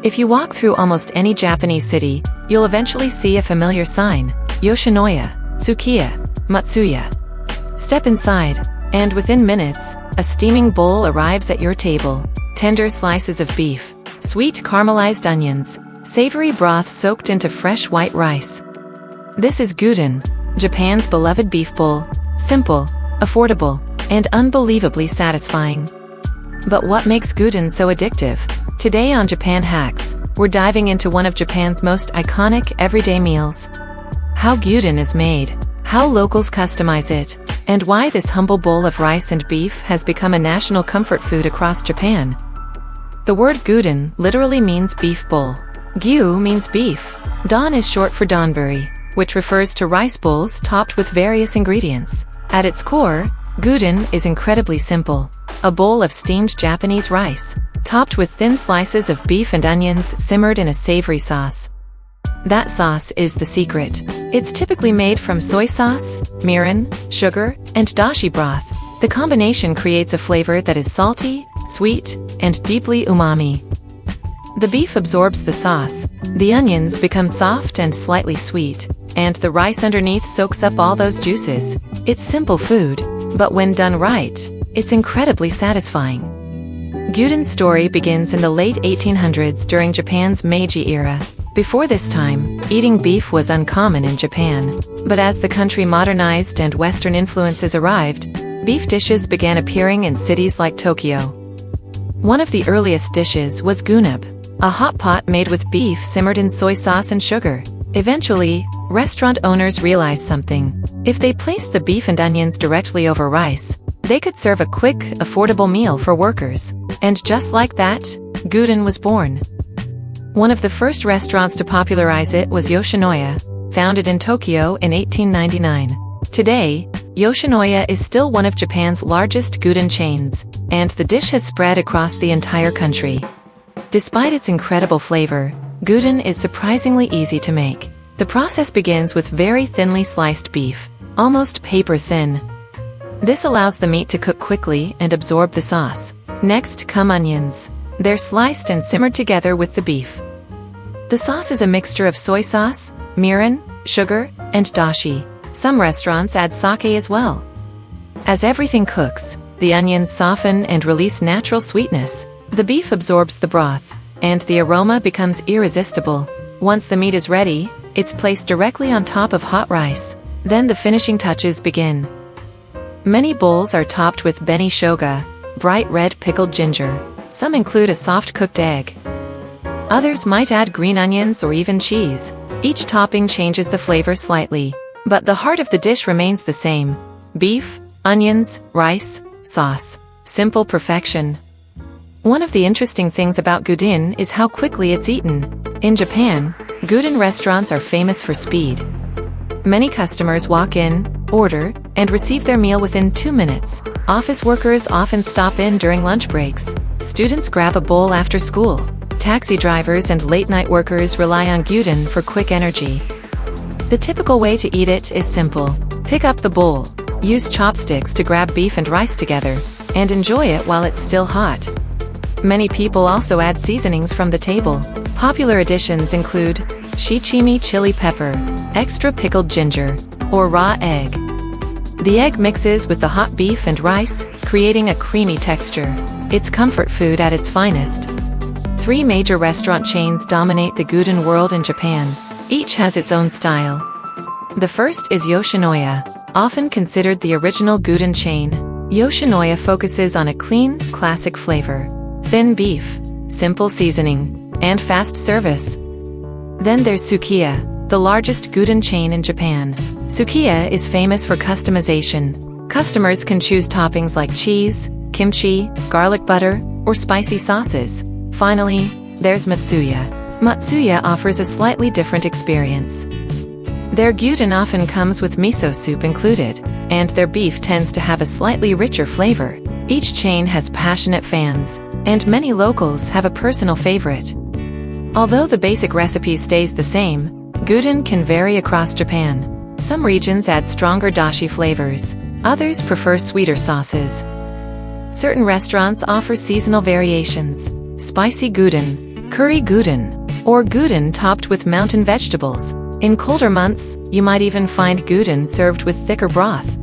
If you walk through almost any Japanese city, you'll eventually see a familiar sign: Yoshinoya, Sukiya, Matsuya. Step inside, and within minutes, a steaming bowl arrives at your table. Tender slices of beef, sweet caramelized onions, savory broth soaked into fresh white rice. This is gyudon, Japan's beloved beef bowl. Simple, affordable, and unbelievably satisfying. But what makes gyudon so addictive? Today on Japan Hacks, we're diving into one of Japan's most iconic everyday meals. How gyudon is made, how locals customize it, and why this humble bowl of rice and beef has become a national comfort food across Japan. The word gyudon literally means beef bowl. Gyu means beef. Don is short for donburi, which refers to rice bowls topped with various ingredients. At its core, gyudon is incredibly simple. A bowl of steamed Japanese rice, topped with thin slices of beef and onions simmered in a savory sauce. That sauce is the secret. It's typically made from soy sauce, mirin, sugar, and dashi broth. The combination creates a flavor that is salty, sweet, and deeply umami. The beef absorbs the sauce, the onions become soft and slightly sweet, and the rice underneath soaks up all those juices. It's simple food, but when done right, it's incredibly satisfying. Gyudon's story begins in the late 1800s during Japan's Meiji era. Before this time, eating beef was uncommon in Japan. But as the country modernized and Western influences arrived, beef dishes began appearing in cities like Tokyo. One of the earliest dishes was gyunab, a hot pot made with beef simmered in soy sauce and sugar. Eventually, restaurant owners realized something. If they placed the beef and onions directly over rice, they could serve a quick, affordable meal for workers. And just like that, gyudon was born. One of the first restaurants to popularize it was Yoshinoya, founded in Tokyo in 1899. Today, Yoshinoya is still one of Japan's largest gyudon chains, and the dish has spread across the entire country. Despite its incredible flavor, gyudon is surprisingly easy to make. The process begins with very thinly sliced beef, almost paper thin. This allows the meat to cook quickly and absorb the sauce. Next come onions. They're sliced and simmered together with the beef. The sauce is a mixture of soy sauce, mirin, sugar, and dashi. Some restaurants add sake as well. As everything cooks, the onions soften and release natural sweetness. The beef absorbs the broth, and the aroma becomes irresistible. Once the meat is ready, it's placed directly on top of hot rice. Then the finishing touches begin. Many bowls are topped with beni shoga, bright red pickled ginger. Some include a soft cooked egg. Others might add green onions or even cheese. Each topping changes the flavor slightly, but the heart of the dish remains the same: beef, onions, rice, sauce. Simple perfection. One of the interesting things about gyudon is how quickly it's eaten. In Japan, gyudon restaurants are famous for speed. Many customers walk in, order, and receive their meal within 2 minutes. Office workers often stop in during lunch breaks. Students grab a bowl after school. Taxi drivers and late-night workers rely on gyudon for quick energy. The typical way to eat it is simple. Pick up the bowl, use chopsticks to grab beef and rice together, and enjoy it while it's still hot. Many people also add seasonings from the table. Popular additions include shichimi chili pepper, extra pickled ginger, or raw egg. The egg mixes with the hot beef and rice, creating a creamy texture. It's comfort food at its finest. 3 major restaurant chains dominate the gyudon world in Japan. Each has its own style. The first is Yoshinoya, often considered the original gyudon chain. Yoshinoya focuses on a clean, classic flavor: thin beef, simple seasoning, and fast service. Then there's Sukiya, the largest gyudon chain in Japan. Sukiya is famous for customization. Customers can choose toppings like cheese, kimchi, garlic butter, or spicy sauces. Finally, there's Matsuya. Matsuya offers a slightly different experience. Their gyudon often comes with miso soup included, and their beef tends to have a slightly richer flavor. Each chain has passionate fans, and many locals have a personal favorite. Although the basic recipe stays the same, gyudon can vary across Japan. Some regions add stronger dashi flavors. Others prefer sweeter sauces. Certain restaurants offer seasonal variations. Spicy gyudon, Curry gyudon, or gyudon topped with mountain vegetables. In colder months, you might even find gyudon served with thicker broth.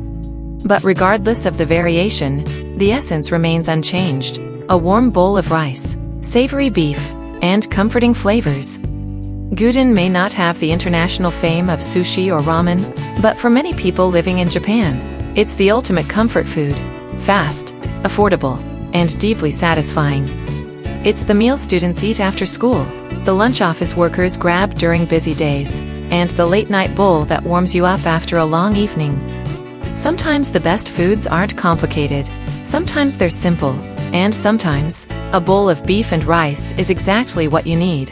But regardless of the variation, the essence remains unchanged: a warm bowl of rice, savory beef, and comforting flavors. Gyudon may not have the international fame of sushi or ramen, but for many people living in Japan, it's the ultimate comfort food: fast, affordable, and deeply satisfying. It's the meal students eat after school, the lunch office workers grab during busy days, and the late-night bowl that warms you up after a long evening. Sometimes the best foods aren't complicated, sometimes they're simple, and sometimes a bowl of beef and rice is exactly what you need.